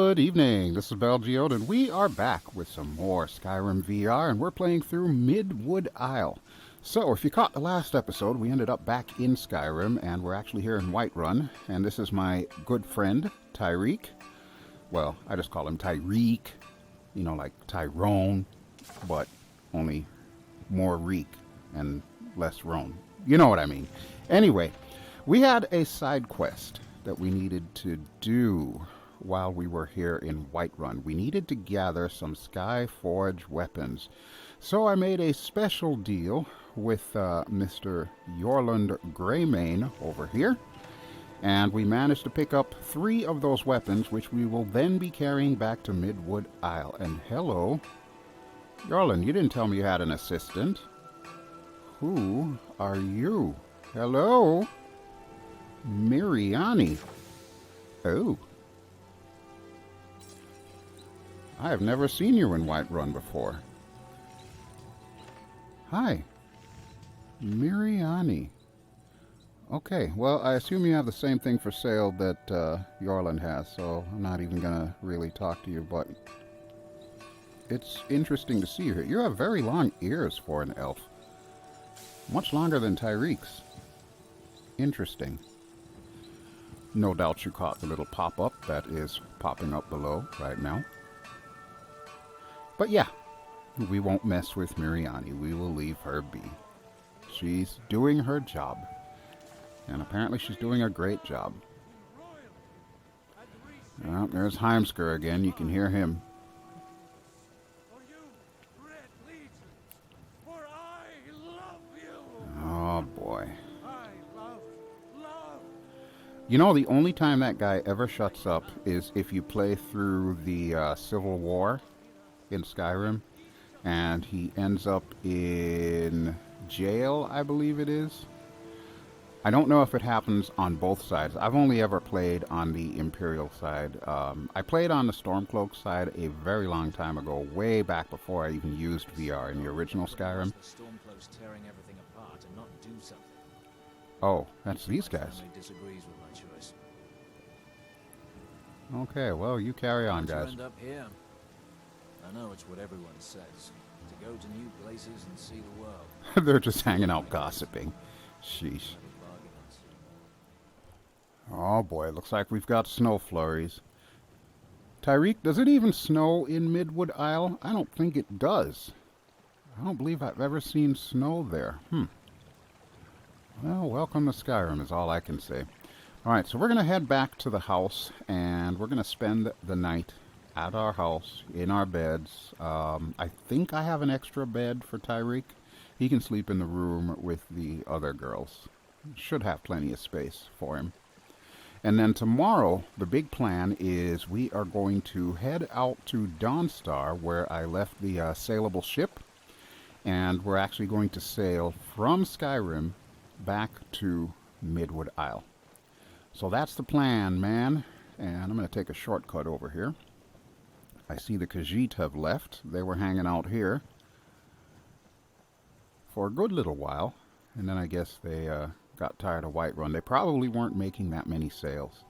Good evening, this is BelGeode, and we are back with some more Skyrim VR, and we're playing through Midwood Isle. So, if you caught the last episode, we ended up back in Skyrim, and we're actually here in Whiterun, and this is my good friend, Tyrek. Well, I just call him Tyrek, you know, like Tyrone, but only more reek and less roan. You know what I mean. Anyway, we had a side quest that we needed to do while we were here in Whiterun. We needed to gather some Skyforge weapons. So I made a special deal with Mr. Yorland Greymane over here. And we managed to pick up 3 of those weapons, which we will then be carrying back to Midwood Isle. And hello, Yorland, you didn't tell me you had an assistant. Who are you? Hello? Miriani. Oh. I have never seen you in Whiterun before. Hi. Miriani. Okay, well, I assume you have the same thing for sale that Yorland has, so I'm not even going to really talk to you, but it's interesting to see you here. You have very long ears for an elf. Much longer than Tyrek's. Interesting. No doubt you caught the little pop-up that is popping up below right now. But yeah, we won't mess with Miriani. We will leave her be. She's doing her job. And apparently she's doing a great job. Well, there's Heimsker again. You can hear him. Oh boy. You know, the only time that guy ever shuts up is if you play through the Civil War in Skyrim, and he ends up in jail, I believe it is. I don't know if it happens on both sides. I've only ever played on the Imperial side. I played on the Stormcloak side a very long time ago, way back before I even used VR in the original Skyrim. Oh, that's these guys. Okay, well, you carry on, guys. I know it's what everyone says, to go to new places and see the world. They're just hanging out gossiping. Sheesh. Oh boy, looks like we've got snow flurries. Tyrek, does it even snow in Midwood Isle? I don't think it does. I don't believe I've ever seen snow there. Well, welcome to Skyrim is all I can say. Alright, so we're going to head back to the house, and we're going to spend the night at our house, in our beds. I think I have an extra bed for Tyrek. He can sleep in the room with the other girls. Should have plenty of space for him. And then tomorrow, the big plan is we are going to head out to Dawnstar, where I left the sailable ship. And we're actually going to sail from Skyrim back to Midwood Isle. So that's the plan, man. And I'm going to take a shortcut over here. I see the Khajiit have left. They were hanging out here for a good little while. And then I guess they got tired of Whiterun. They probably weren't making that many sales.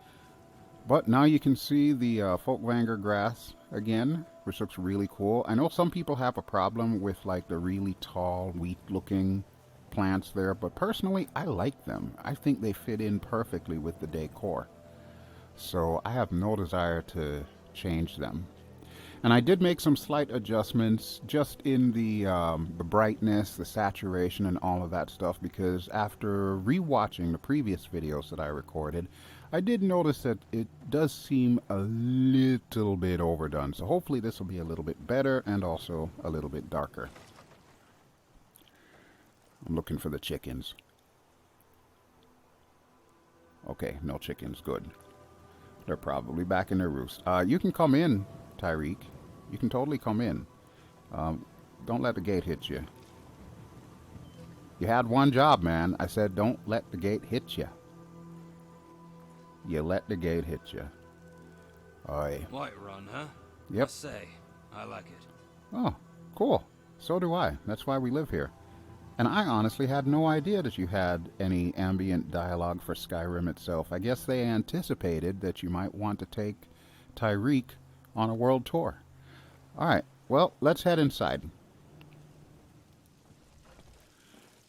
But now you can see the Folkvanger grass again, which looks really cool. I know some people have a problem with like the really tall, wheat-looking plants there, but personally, I like them. I think they fit in perfectly with the decor. So I have no desire to change them. And I did make some slight adjustments just in the brightness, the saturation, and all of that stuff, because after rewatching the previous videos that I recorded, I did notice that it does seem a little bit overdone. So hopefully this will be a little bit better and also a little bit darker. I'm looking for the chickens. Okay, no chickens, good. They're probably back in their roost. You can come in, Tyrek. You can totally come in. Don't let the gate hit you. You had one job, man. I said don't let the gate hit you. You let the gate hit you. Oi. Whiterun, huh? Yep. I say, I like it. Oh, cool. So do I. That's why we live here. And I honestly had no idea that you had any ambient dialogue for Skyrim itself. I guess they anticipated that you might want to take Tyrek on a world tour. Alright, well, let's head inside.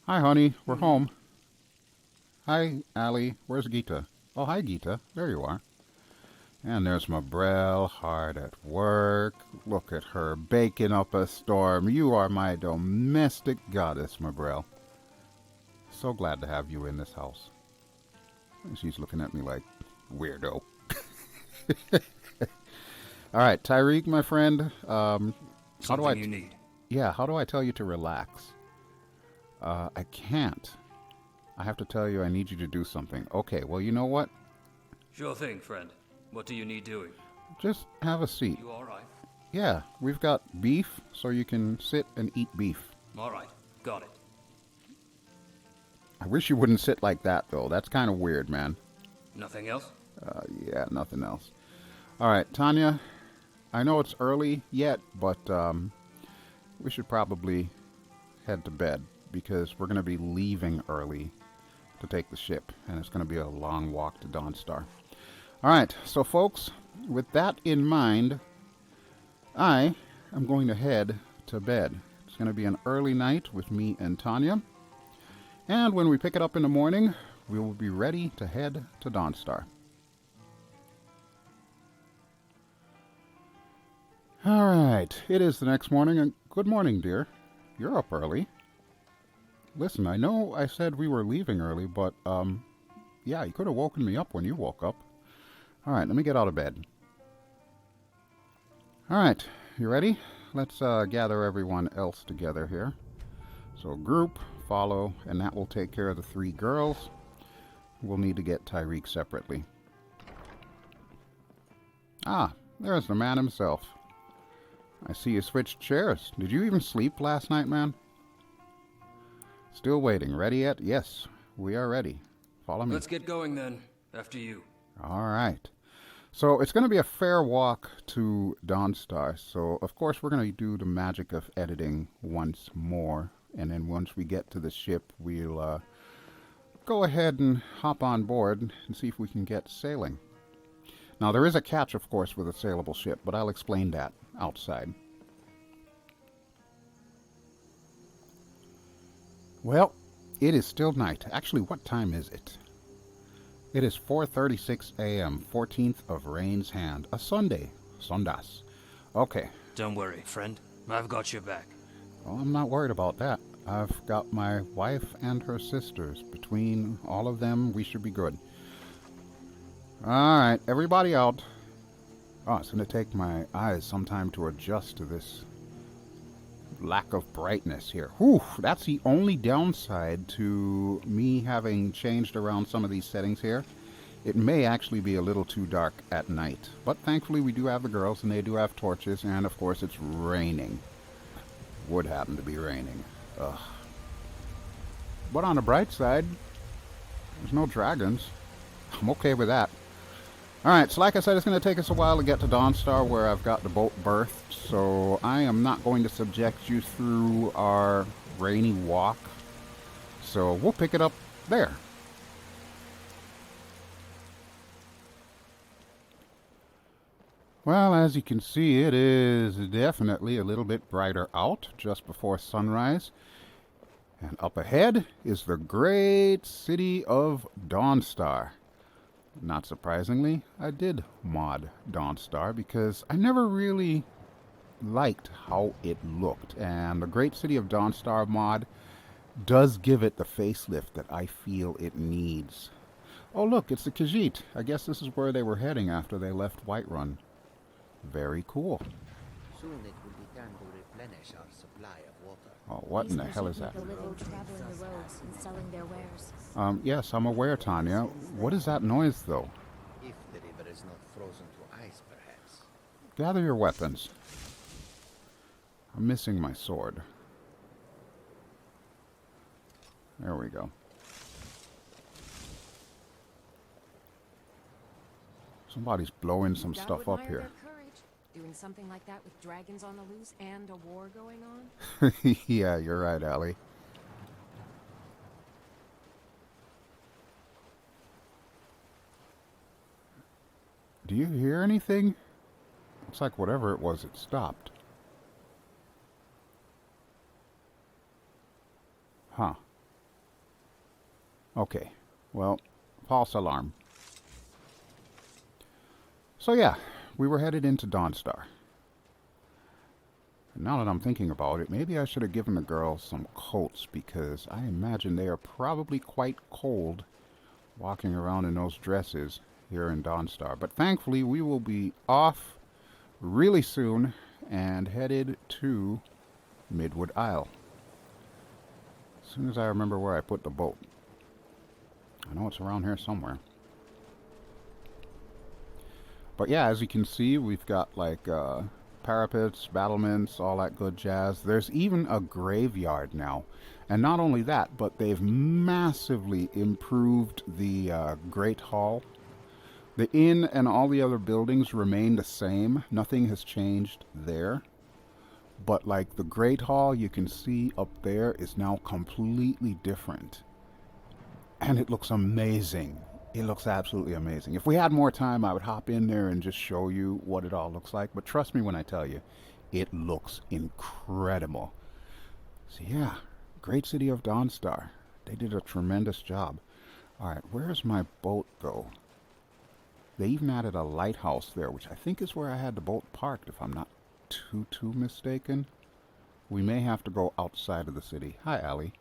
Hi, honey. We're home. Hi, Allie. Where's Geeta? Oh, hi, Geeta. There you are. And there's my Brel, hard at work. Look at her, baking up a storm. You are my domestic goddess, my Brel. So glad to have you in this house. And she's looking at me like, weirdo. Alright, Tyrek, my friend. How do I... you need. Yeah, how do I tell you to relax? I can't. I have to tell you I need you to do something. Okay, well, you know what? Sure thing, friend. What do you need doing? Just have a seat. You alright? Yeah, we've got beef, so you can sit and eat beef. Alright, got it. I wish you wouldn't sit like that, though. That's kind of weird, man. Nothing else? Yeah, nothing else. Alright, Tanya, I know it's early yet, but we should probably head to bed, because we're going to be leaving early to take the ship, and it's going to be a long walk to Dawnstar. Alright, so folks, with that in mind, I am going to head to bed. It's going to be an early night with me and Tanya, and when we pick it up in the morning, we will be ready to head to Dawnstar. Alright, it is the next morning, and good morning, dear. You're up early. Listen, I know I said we were leaving early, but, yeah, you could have woken me up when you woke up. Alright, let me get out of bed. Alright, you ready? Let's gather everyone else together here. So group, follow, and that will take care of the 3 girls. We'll need to get Tyrek separately. Ah, there's the man himself. I see you switched chairs. Did you even sleep last night, man? Still waiting. Ready yet? Yes, we are ready. Follow me. Let's get going then. After you. Alright. So it's going to be a fair walk to Dawnstar. So of course we're going to do the magic of editing once more. And then once we get to the ship, we'll go ahead and hop on board and see if we can get sailing. Now there is a catch, of course, with a sailable ship, but I'll explain that outside. Well, it is still night. Actually, what time is it? It is 4:36 a.m., 14th of Rain's Hand. A Sunday. Sundas. Okay. Don't worry, friend. I've got your back. Well, I'm not worried about that. I've got my wife and her sisters. Between all of them, we should be good. Alright, everybody out. Oh, it's going to take my eyes some time to adjust to this lack of brightness here. Whew, that's the only downside to me having changed around some of these settings here. It may actually be a little too dark at night. But thankfully we do have the girls and they do have torches, and of course it's raining. Would happen to be raining. Ugh. But on the bright side, there's no dragons. I'm okay with that. Alright, so like I said, it's going to take us a while to get to Dawnstar, where I've got the boat berthed, so I am not going to subject you through our rainy walk. So we'll pick it up there. Well, as you can see, it is definitely a little bit brighter out just before sunrise. And up ahead is the great city of Dawnstar. Not surprisingly, I did mod Dawnstar because I never really liked how it looked. And the Great City of Dawnstar mod does give it the facelift that I feel it needs. Oh look, it's the Khajiit. I guess this is where they were heading after they left Whiterun. Very cool. Soon it will be time to replenish our supply of water. Oh, what in the hell is that? Traveling the roads and selling their wares. Yes, I'm aware, Tanya. What is that noise, though? If the river is not frozen to ice, perhaps. Gather your weapons. I'm missing my sword. There we go. Somebody's blowing some stuff up here. Doing something like that with dragons on the loose and a war going on? Yeah, you're right, Allie. Do you hear anything? Looks like whatever it was, it stopped. Huh. Okay. Well, false alarm. So yeah, we were headed into Dawnstar. Now that I'm thinking about it, maybe I should have given the girls some coats, because I imagine they are probably quite cold walking around in those dresses here in Dawnstar. But thankfully, we will be off really soon and headed to Midwood Isle. As soon as I remember where I put the boat. I know it's around here somewhere. But yeah, as you can see, we've got like parapets, battlements, all that good jazz. There's even a graveyard now. And not only that, but they've massively improved the Great Hall. The inn and all the other buildings remain the same. Nothing has changed there. But like the Great Hall, you can see up there is now completely different. And it looks amazing. It looks absolutely amazing. If we had more time, I would hop in there and just show you what it all looks like. But trust me when I tell you, it looks incredible. So yeah, great city of Dawnstar. They did a tremendous job. Alright, where's my boat though? They even added a lighthouse there, which I think is where I had the boat parked, if I'm not too mistaken. We may have to go outside of the city. Hi, Allie.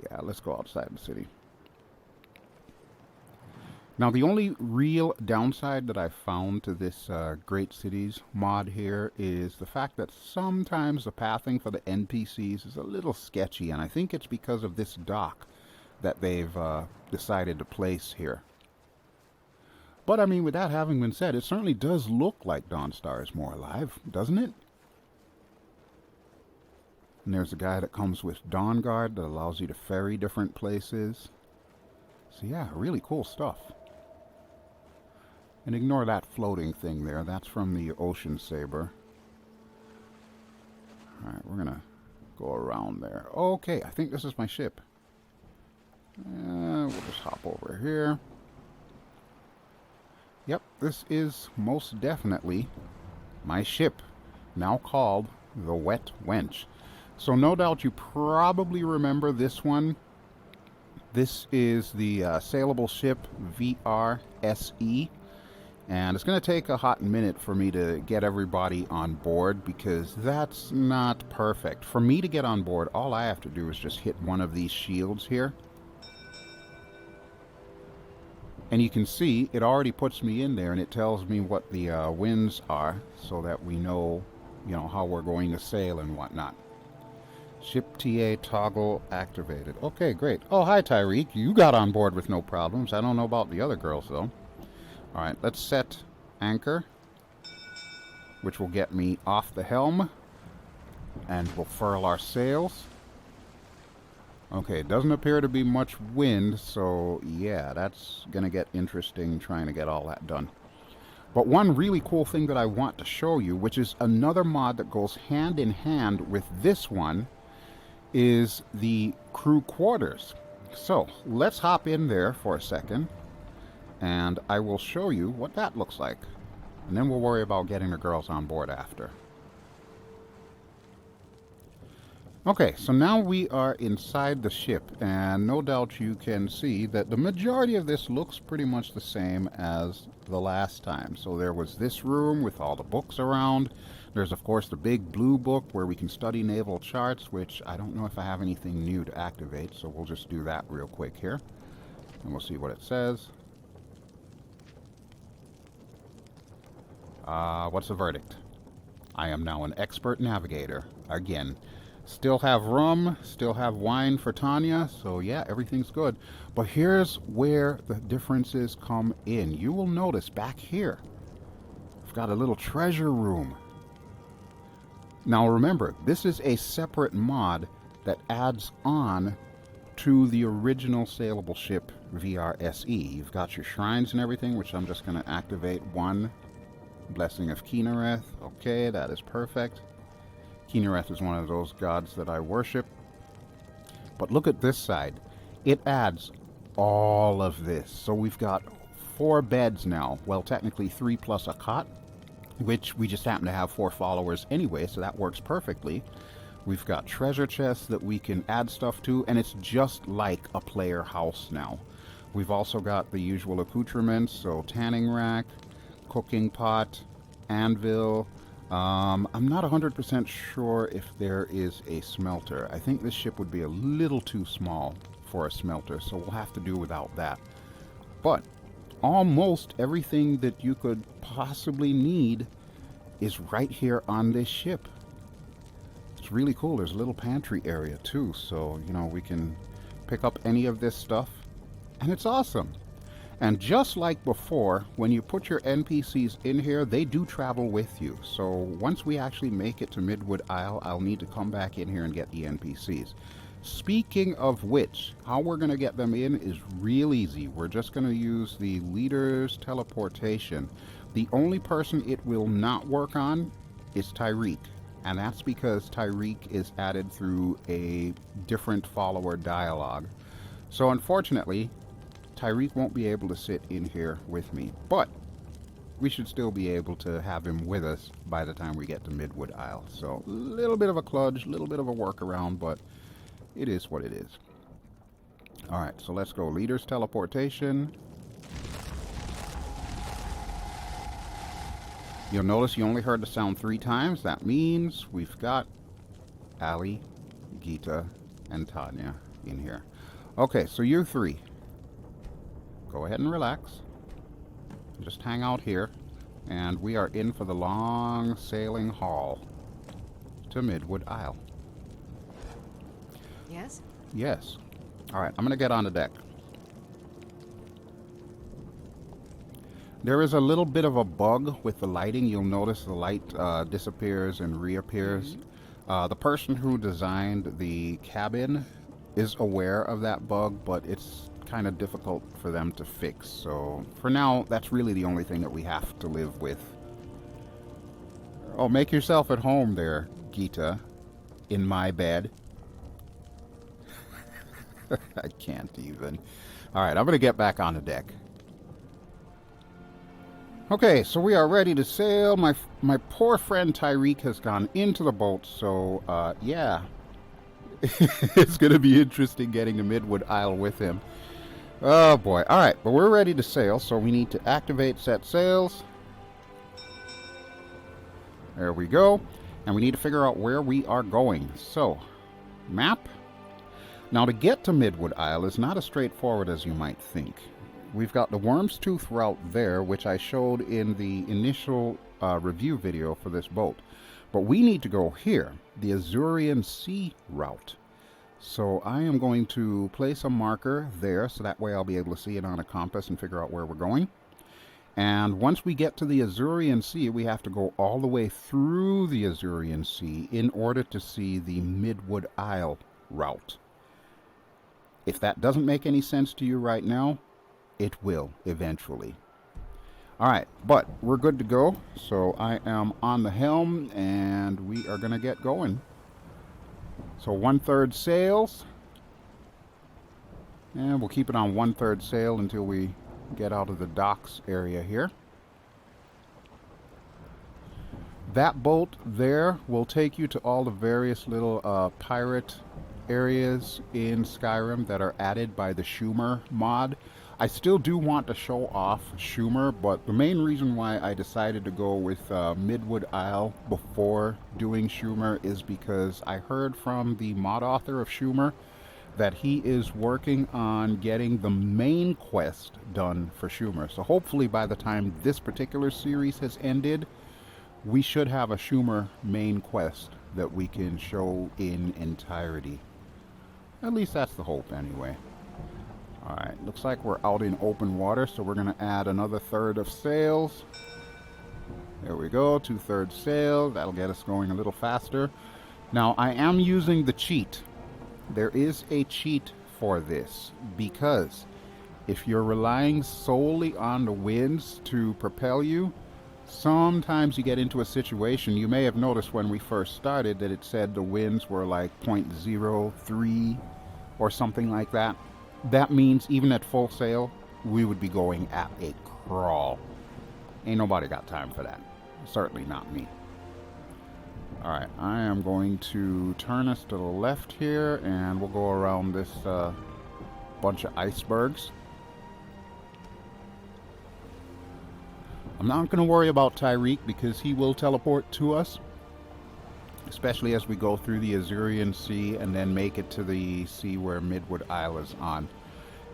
Yeah, let's go outside the city. Now, the only real downside that I found to this Great Cities mod here is the fact that sometimes the pathing for the NPCs is a little sketchy, and I think it's because of this dock that they've decided to place here. But, I mean, with that having been said, it certainly does look like Dawnstar is more alive, doesn't it? And there's a guy that comes with Dawnguard that allows you to ferry different places. So yeah, really cool stuff. And ignore that floating thing there. That's from the Ocean Saber. Alright, we're gonna go around there. Okay, I think this is my ship. We'll just hop over here. Yep, this is most definitely my ship, now called the Wet Wench. So no doubt you probably remember this one. This is the sailable ship VR SE. And it's going to take a hot minute for me to get everybody on board, because that's not perfect. For me to get on board, all I have to do is just hit one of these shields here. And you can see it already puts me in there, and it tells me what the winds are, so that we know, you know, how we're going to sail and whatnot. Ship TA toggle activated. Okay, great. Oh, hi, Tyrek. You got on board with no problems. I don't know about the other girls, though. Alright, let's set anchor, which will get me off the helm, and we'll furl our sails. Okay, it doesn't appear to be much wind, so yeah, that's going to get interesting trying to get all that done. But one really cool thing that I want to show you, which is another mod that goes hand in hand with this one, is the crew quarters. So, let's hop in there for a second, and I will show you what that looks like. And then we'll worry about getting the girls on board after. Okay, so now we are inside the ship, and no doubt you can see that the majority of this looks pretty much the same as the last time. So there was this room with all the books around. There's, of course, the big blue book where we can study naval charts, which I don't know if I have anything new to activate, so we'll just do that real quick here. And we'll see what it says. What's the verdict? I am now an expert navigator. Again. Still have rum, still have wine for Tanya, so yeah, everything's good. But here's where the differences come in. You will notice back here, I've got a little treasure room. Now remember, this is a separate mod that adds on to the original sailable ship VR SE. You've got your shrines and everything, which I'm just going to activate one. Blessing of Kinnereth. Okay, that is perfect. Kinnereth is one of those gods that I worship. But look at this side. It adds all of this. So we've got 4 beds now. Well, technically 3 plus a cot. which we just happen to have 4 followers anyway, so that works perfectly. We've got treasure chests that we can add stuff to, and it's just like a player house now. We've also got the usual accoutrements, so tanning rack, cooking pot, anvil. I'm not 100% sure if there is a smelter. I think this ship would be a little too small for a smelter, so we'll have to do without that. But almost everything that you could possibly need is right here on this ship. It's really cool. There's a little pantry area too, so you know, we can pick up any of this stuff, and it's awesome. And just like before, when you put your NPCs in here, they do travel with you. So once we actually make it to Midwood Isle, I'll need to come back in here and get the NPCs. Speaking of which, how we're going to get them in is real easy. We're just going to use the leader's teleportation. The only person it will not work on is Tyrek. And that's because Tyrek is added through a different follower dialogue. So unfortunately, Tyrek won't be able to sit in here with me, but we should still be able to have him with us by the time we get to Midwood Isle. So a little bit of a kludge, a little bit of a workaround, but it is what it is. Alright, so let's go. Leader's teleportation. You'll notice you only heard the sound 3 times. That means we've got Ali, Gita, and Tanya in here. Okay, so you 3. Go ahead and relax. Just hang out here. And we are in for the long sailing haul to Midwood Isle. Yes? Yes. Alright, I'm going to get on the deck. There is a little bit of a bug with the lighting. You'll notice the light disappears and reappears. The person who designed the cabin is aware of that bug, but it's kind of difficult for them to fix. So for now, that's really the only thing that we have to live with. Oh, make yourself at home there, Gita, in my bed. I can't even. Alright, I'm going to get back on the deck. Okay, so we are ready to sail. My poor friend Tyrek has gone into the boat, so yeah. It's going to be interesting getting to Midwood Isle with him. Oh boy. Alright, but we're ready to sail, so we need to activate set sails. There we go. And we need to figure out where we are going. So, map. Now to get to Midwood Isle is not as straightforward as you might think. We've got the Worm's Tooth route there, which I showed in the initial review video for this boat. But we need to go here, the Azurian Sea route. So I am going to place a marker there, so that way I'll be able to see it on a compass and figure out where we're going. And once we get to the Azurian Sea, we have to go all the way through the Azurian Sea in order to see the Midwood Isle route. If that doesn't make any sense to you right now, it will eventually. Alright, but we're good to go. So I am on the helm and we are going to get going. So 1/3 sails. And we'll keep it on 1/3 sail until we get out of the docks area here. That boat there will take you to all the various little pirate areas in Skyrim that are added by the Schumer mod. I still do want to show off Schumer, but the main reason why I decided to go with Midwood Isle before doing Schumer is because I heard from the mod author of Schumer that he is working on getting the main quest done for Schumer. So hopefully by the time this particular series has ended, we should have a Schumer main quest that we can show in entirety. At least that's the hope anyway. Alright, looks like we're out in open water, so we're going to add another 1/3 of sails. There we go, 2/3 sail. That'll get us going a little faster. Now, I am using the cheat. There is a cheat for this, because if you're relying solely on the winds to propel you, sometimes you get into a situation. You may have noticed when we first started that it said the winds were like 0.03 or something like that. That means even at full sail, we would be going at a crawl. Ain't nobody got time for that. Certainly not me. Alright, I am going to turn us to the left here, and we'll go around this bunch of icebergs. I'm not going to worry about Tyrek because he will teleport to us, especially as we go through the Azurian Sea and then make it to the sea where Midwood Isle is on.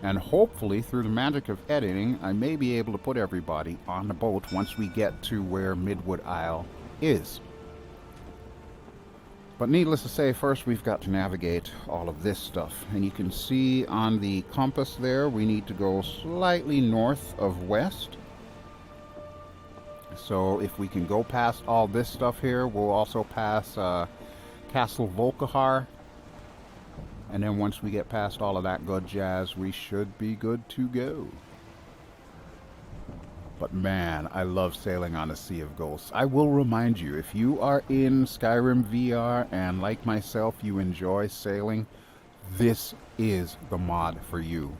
And hopefully, through the magic of editing, I may be able to put everybody on the boat once we get to where Midwood Isle is. But needless to say, first we've got to navigate all of this stuff. And you can see on the compass there, we need to go slightly north of west. So if we can go past all this stuff here, we'll also pass Castle Volkihar. And then once we get past all of that good jazz, we should be good to go. But man, I love sailing on a Sea of Ghosts. I will remind you, if you are in Skyrim VR and like myself, you enjoy sailing, this is the mod for you.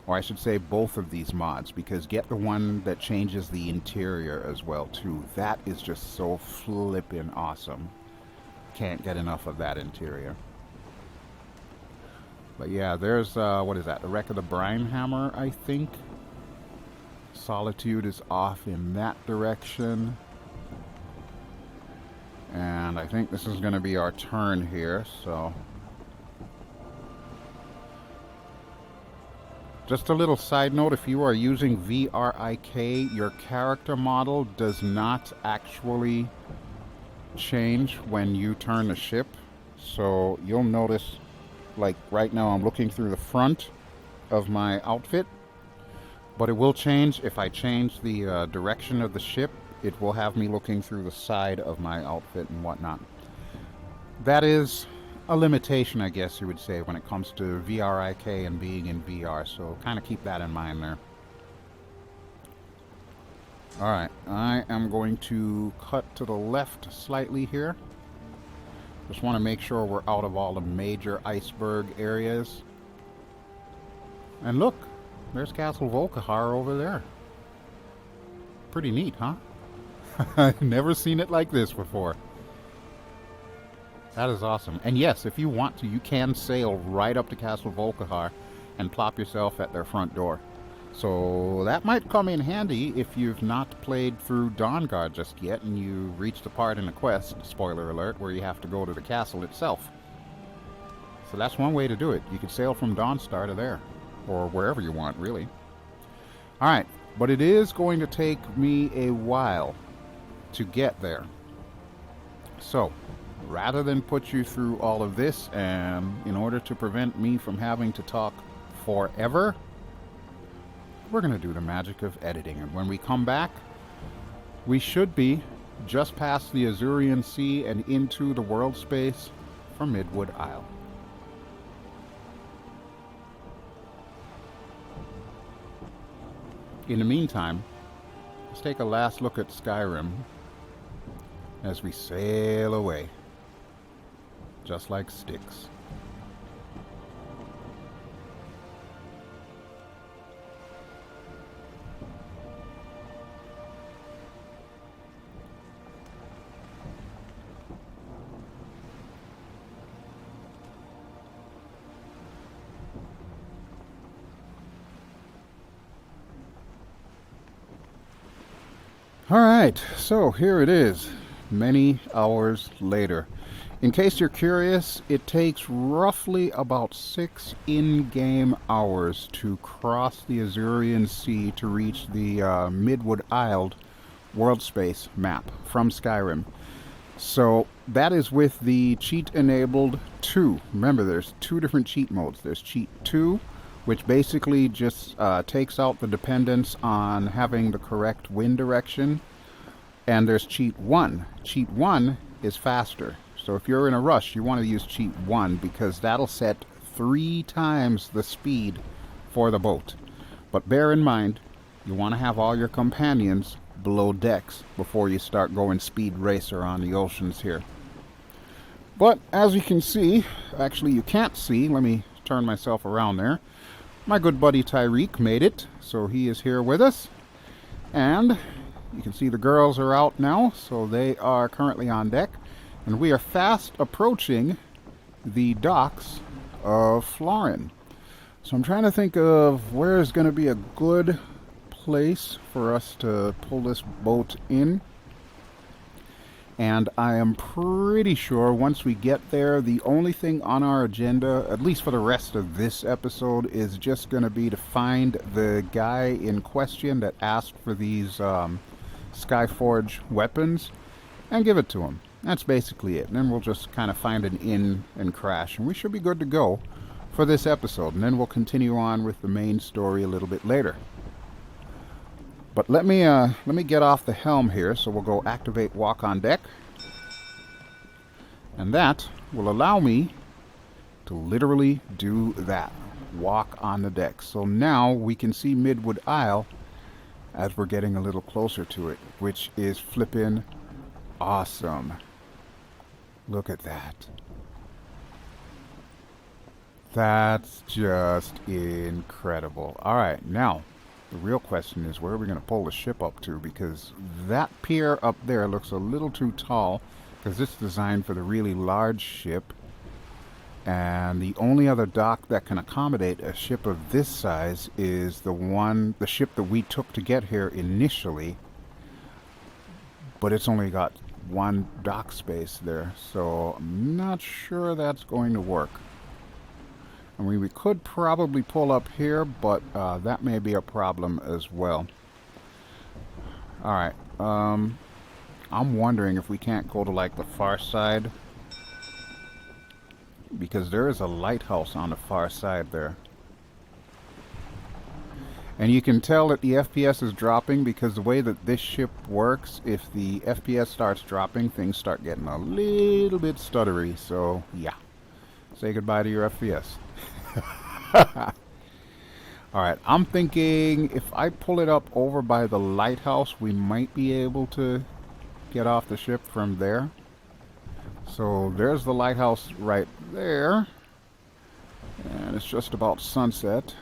Or I should say both of these mods, because get the one that changes the interior as well too. That is just so flippin' awesome. Can't get enough of that interior. But yeah, there's, what is that? The Wreck of the Brinehammer, I think. Solitude is off in that direction. And I think this is going to be our turn here, so... Just a little side note, if you are using VRIK, your character model does not actually change when you turn the ship. So you'll notice, like right now I'm looking through the front of my outfit. But it will change if I change the direction of the ship. It will have me looking through the side of my outfit and whatnot. That is a limitation, I guess you would say, when it comes to VRIK and being in VR. So kind of keep that in mind there. Alright, I am going to cut to the left slightly here. Just want to make sure we're out of all the major iceberg areas. And look! There's Castle Volkihar over there. Pretty neat, huh? I've never seen it like this before. That is awesome. And yes, if you want to, you can sail right up to Castle Volkihar and plop yourself at their front door. So that might come in handy if you've not played through Dawnguard just yet and you reach the part in the quest, spoiler alert, where you have to go to the castle itself. So that's one way to do it. You could sail from Dawnstar to there. Or wherever you want, really. Alright, but it is going to take me a while to get there. So, rather than put you through all of this, and in order to prevent me from having to talk forever, we're going to do the magic of editing. And when we come back, we should be just past the Azurian Sea and into the world space for Midwood Isle. In the meantime, let's take a last look at Skyrim as we sail away, just like Styx. Alright, so here it is, many hours later. In case you're curious, it takes roughly about 6 in-game hours to cross the Azurian Sea to reach the Midwood Isle world space map from Skyrim. So that is with the cheat-enabled 2. Remember, there's 2 different cheat modes. There's cheat 2, which basically just takes out the dependence on having the correct wind direction. And there's cheat 1. Cheat 1 is faster. So if you're in a rush, you want to use cheat 1 because that'll set 3 times the speed for the boat. But bear in mind, you want to have all your companions below decks before you start going speed racer on the oceans here. But as you can see, actually you can't see, let me turn myself around there. My good buddy Tyrek made it, so he is here with us. And You can see the girls are out now, so they are currently on deck. And we are fast approaching the docks of Florin. So I'm trying to think of where is going to be a good place for us to pull this boat in. And I am pretty sure once we get there, the only thing on our agenda, at least for the rest of this episode, is just going to be to find the guy in question that asked for these Skyforge weapons and give it to him. That's basically it. And then we'll just kind of find an inn and crash, and we should be good to go for this episode. And then we'll continue on with the main story a little bit later. But let me get off the helm here, so we'll go activate walk on deck. And that will allow me to literally do that. Walk on the deck. So now we can see Midwood Isle as we're getting a little closer to it, which is flippin' awesome. Look at that. That's just incredible. Alright, now the real question is, where are we going to pull the ship up to? Because that pier up there looks a little too tall, because it's designed for the really large ship. And the only other dock that can accommodate a ship of this size is the ship that we took to get here initially. But it's only got one dock space there, so I'm not sure that's going to work. I mean, we could probably pull up here, but that may be a problem as well. Alright, I'm wondering if we can't go to, like, the far side. Because there is a lighthouse on the far side there. And you can tell that the FPS is dropping because the way that this ship works, if the FPS starts dropping, things start getting a little bit stuttery. So, yeah. Say goodbye to your FPS. Alright, I'm thinking if I pull it up over by the lighthouse, we might be able to get off the ship from there. So there's the lighthouse right there. And it's just about sunset.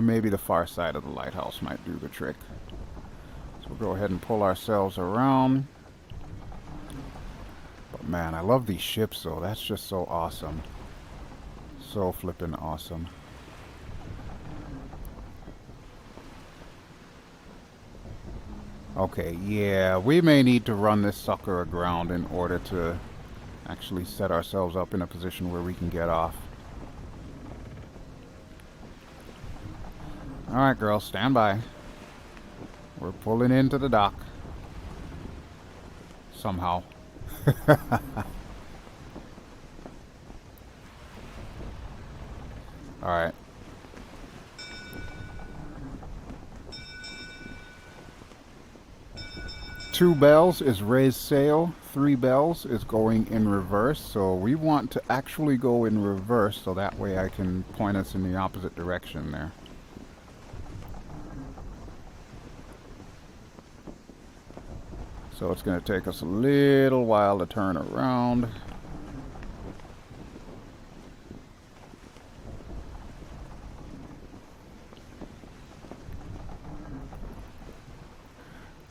Maybe the far side of the lighthouse might do the trick. So we'll go ahead and pull ourselves around. But man, I love these ships though. That's just so awesome. So flippin' awesome. Okay, yeah, we may need to run this sucker aground in order to actually set ourselves up in a position where we can get off. Alright, girls, stand by. We're pulling into the dock. Somehow. Alright. Two bells is raise sail. 3 bells is going in reverse. So we want to actually go in reverse so that way I can point us in the opposite direction there. So it's going to take us a little while to turn around.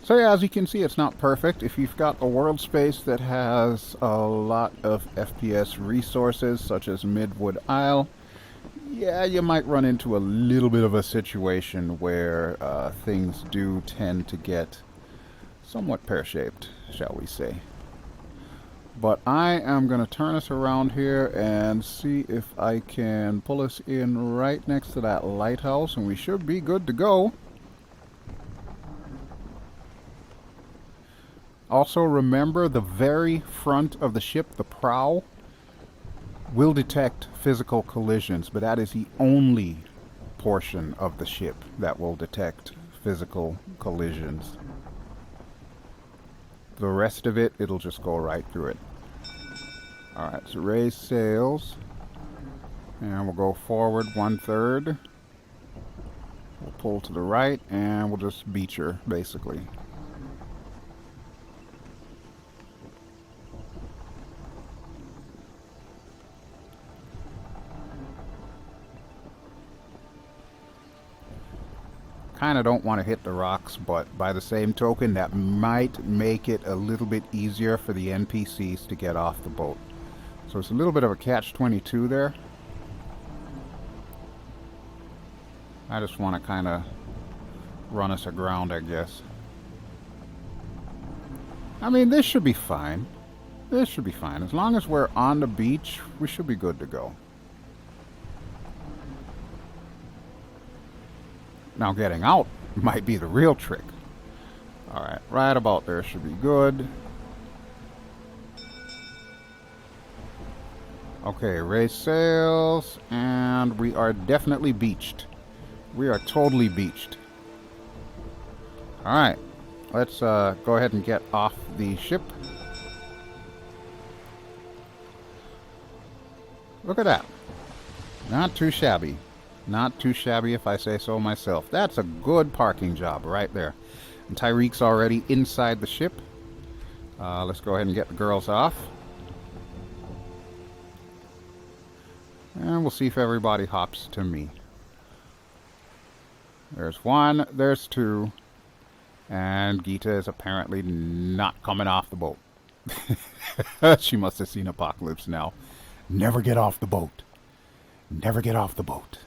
So yeah, as you can see, it's not perfect. If you've got a world space that has a lot of FPS resources, such as Midwood Isle, yeah, you might run into a little bit of a situation where things do tend to get somewhat pear-shaped, shall we say. But I am going to turn us around here and see if I can pull us in right next to that lighthouse, and we should be good to go. Also remember, the very front of the ship, the prow, will detect physical collisions, but that is the only portion of the ship that will detect physical collisions. The rest of it, it'll just go right through it. Alright, so raise sails. And we'll go forward 1/3. We'll pull to the right, and we'll just beach her, basically. kind of don't want to hit the rocks, but by the same token, that might make it a little bit easier for the NPCs to get off the boat. So it's a little bit of a catch-22 there. I just want to kind of run us aground, I guess. I mean, this should be fine. This should be fine. As long as we're on the beach, we should be good to go. Now getting out might be the real trick. Alright, right about there should be good. Okay, raise sails, and we are definitely beached. We are totally beached. Alright, let's go ahead and get off the ship. Look at that. Not too shabby. Not too shabby if I say so myself. That's a good parking job right there. And Tyrek's already inside the ship. Let's go ahead and get the girls off. And we'll see if everybody hops to me. There's one, there's two. And Gita is apparently not coming off the boat. She must have seen Apocalypse now. Never get off the boat. Never get off the boat.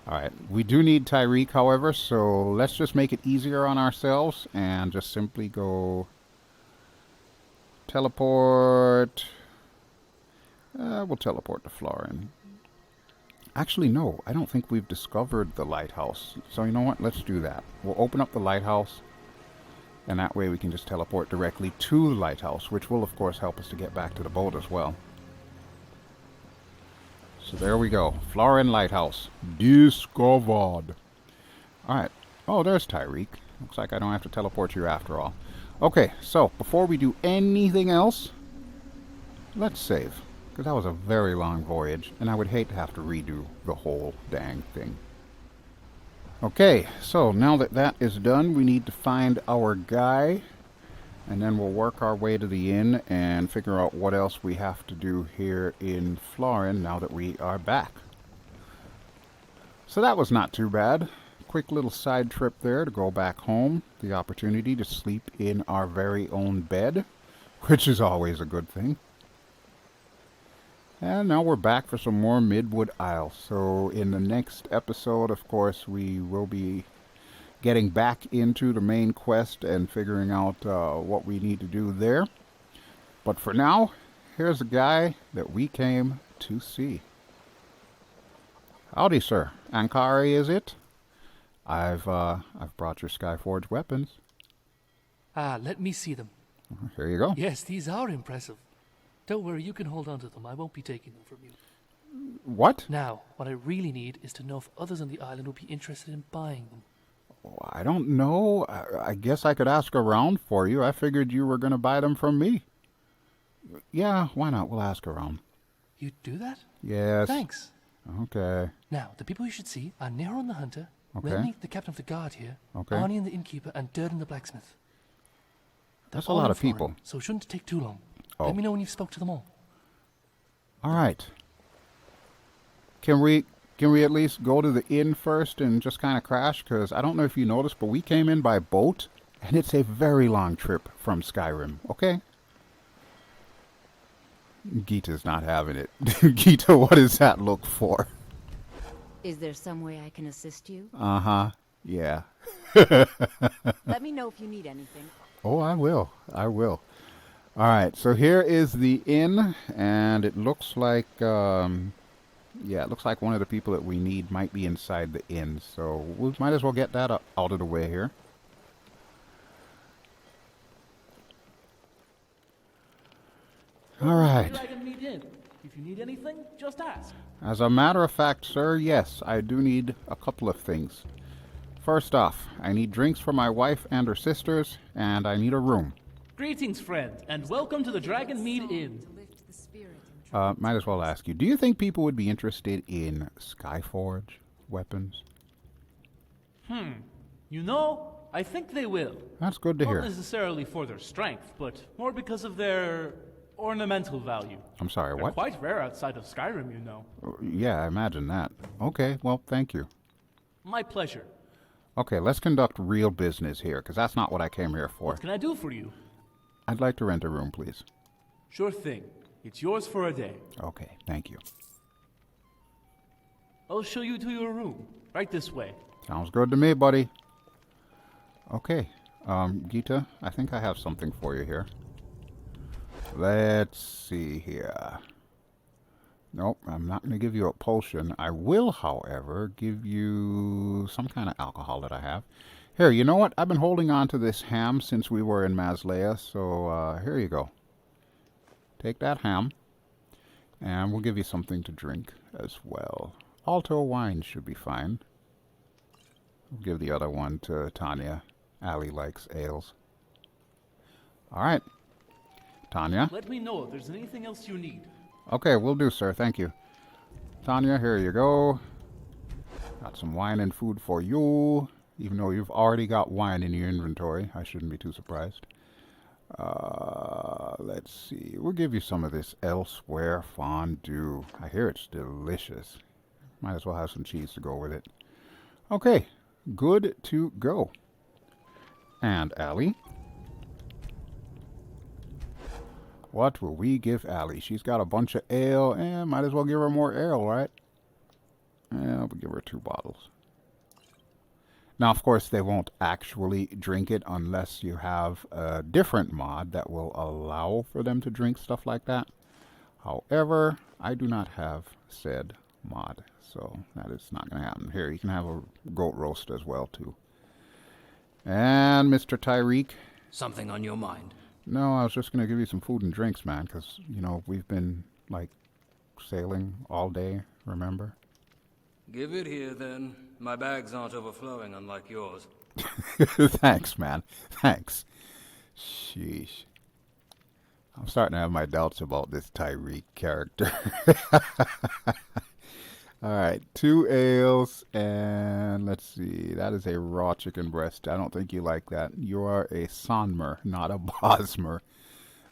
Alright, we do need Tyrek, however, so let's just make it easier on ourselves and just simply go teleport. We'll teleport to Florin. Actually, no, I don't think we've discovered the lighthouse. So you know what? Let's do that. We'll open up the lighthouse, and that way we can just teleport directly to the lighthouse, which will, of course, help us to get back to the boat as well. So there we go. Florin Lighthouse. Discovered. Alright. Oh, there's Tyrek. Looks like I don't have to teleport you after all. Okay, so before we do anything else, let's save. Because that was a very long voyage, and I would hate to have to redo the whole dang thing. Okay, so now that that is done, we need to find our guy. And then we'll work our way to the inn and figure out what else we have to do here in Florin now that we are back. So that was not too bad. Quick little side trip there to go back home. The opportunity to sleep in our very own bed, which is always a good thing. And now we're back for some more Midwood Isle. So in the next episode, of course, we will be getting back into the main quest and figuring out what we need to do there. But for now, here's a guy that we came to see. Howdy, sir. Ankari, is it? I've brought your Skyforge weapons. Ah, let me see them. Here you go. Yes, these are impressive. Don't worry, you can hold on to them. I won't be taking them from you. What? Now, what I really need is to know if others on the island would be interested in buying them. I don't know. I guess I could ask around for you. I figured you were going to buy them from me. Yeah, why not? We'll ask around. You'd do that? Yes. Thanks. Okay. Now, the people you should see are Nehron the Hunter, Okay. Renly, the captain of the guard here, Okay. Arnie the innkeeper, and Durden the blacksmith. They're That's a all lot in of people. Florin, so it shouldn't take too long. Oh. Let me know when you've spoke to them all. All right. Can we at least go to the inn first and just kind of crash? Because I don't know if you noticed, but we came in by boat, and it's a very long trip from Skyrim, okay? Gita's not having it. Gita, what does that look for? Is there some way I can assist you? Uh-huh. Yeah. Let me know if you need anything. Oh, I will. I will. All right, so here is the inn, and it looks like, yeah, it looks like one of the people that we need might be inside the inn, so we might as well get that out of the way here. All right. Dragon Meat Inn. If you need anything, just ask. As a matter of fact, sir, yes, I do need a couple of things. First off, I need drinks for my wife and her sisters, and I need a room. Greetings, friend, and welcome to the Dragon Meat Inn. To lift the spirit and Might as well ask you, do you think people would be interested in Skyforge weapons? You know, I think they will. That's good to Not hear. necessarily for their strength, but more because of their ornamental value. I'm sorry, They're what? quite rare outside of Skyrim, you know. Yeah, I imagine that. Okay, well, thank you. My pleasure. Okay, let's conduct real business here, because that's not what I came here for. What can I do for you? I'd like to rent a room, please. Sure thing. It's yours for a day. Okay, thank you. I'll show you to your room. Right this way. Sounds good to me, buddy. Okay, Gita, I think I have something for you here. Let's see here. Nope, I'm not going to give you a potion. I will, however, give you some kind of alcohol that I have. Here, you know what? I've been holding on to this ham since we were in Maslea, so here you go. Take that ham, and we'll give you something to drink as well. Alto wine should be fine. We'll give the other one to Tanya. Allie likes ales. Alright. Tanya? Let me know if there's anything else you need. Okay, will do, sir. Thank you. Tanya, here you go. Got some wine and food for you. Even though you've already got wine in your inventory, I shouldn't be too surprised. Let's see. We'll give you some of this elsewhere fondue. I hear it's delicious. Might as well have some cheese to go with it. Okay, good to go. And Allie? What will we give Allie? She's got a bunch of ale, and might as well give her more ale, right? Yeah, we'll give her 2 bottles. Now, of course, they won't actually drink it unless you have a different mod that will allow for them to drink stuff like that. However, I do not have said mod, so that is not going to happen. Here, you can have a goat roast as well, too. And Mr. Tyrek. Something on your mind? No, I was just going to give you some food and drinks, man, because, you know, we've been, like, sailing all day, remember? Give it here, then. My bags aren't overflowing, unlike yours. Thanks, man. Thanks. Sheesh. I'm starting to have my doubts about this Tyrek character. Alright, 2 ales, and let's see, that is a raw chicken breast. I don't think you like that. You are a Sonmer, not a Bosmer.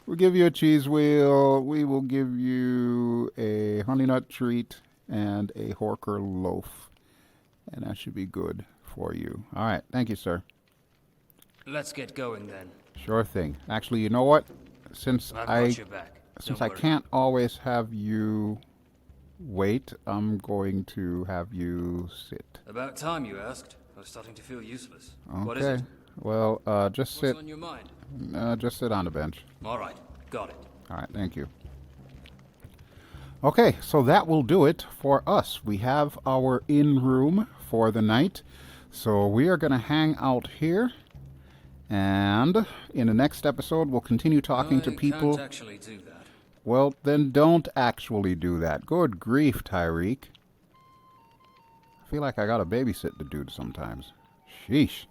We'll give you a cheese wheel, we will give you a honey nut treat, and a Horker loaf. And that should be good for you. Alright, thank you, sir. Let's get going, then. Sure thing. Actually, you know what? Since I've got your back. Since Don't I worry. can't always have you wait, I'm going to have you sit. About time you asked. I was starting to feel useless. Okay. What is it? Well, just What's sit. on your mind? Just sit on the bench. All right. Got it. All right, thank you. Okay, so that will do it for us. We have our in-room for the night. So we are going to hang out here. And in the next episode, we'll continue talking to people. I can't actually do that. Well, then don't actually do that. Good grief, Tyrek. I feel like I got to babysit the dude sometimes. Sheesh.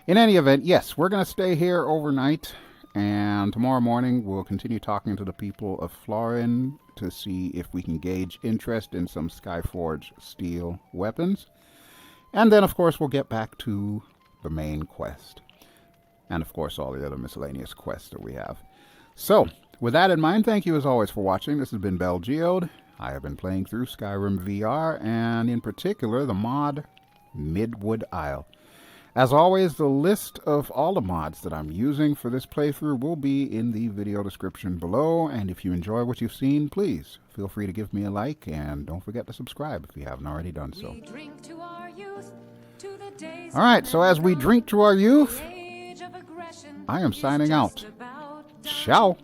In any event, yes, we're going to stay here overnight. And tomorrow morning, we'll continue talking to the people of Florin to see if we can gauge interest in some Skyforge steel weapons. And then, of course, we'll get back to the main quest. And, of course, all the other miscellaneous quests that we have. So, with that in mind, thank you as always for watching. This has been BelGeode. I have been playing through Skyrim VR, and in particular, the mod Midwood Isle. As always, the list of all the mods that I'm using for this playthrough will be in the video description below, and if you enjoy what you've seen, please feel free to give me a like, and don't forget to subscribe if you haven't already done so. We drink to our youth, to the days Alright, so as we drink to our youth, the age of aggression I am is signing just out. about done. Ciao!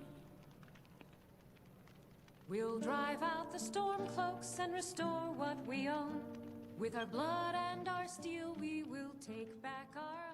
We'll drive out the storm cloaks and restore what we own. With our blood and our steel, we will take back our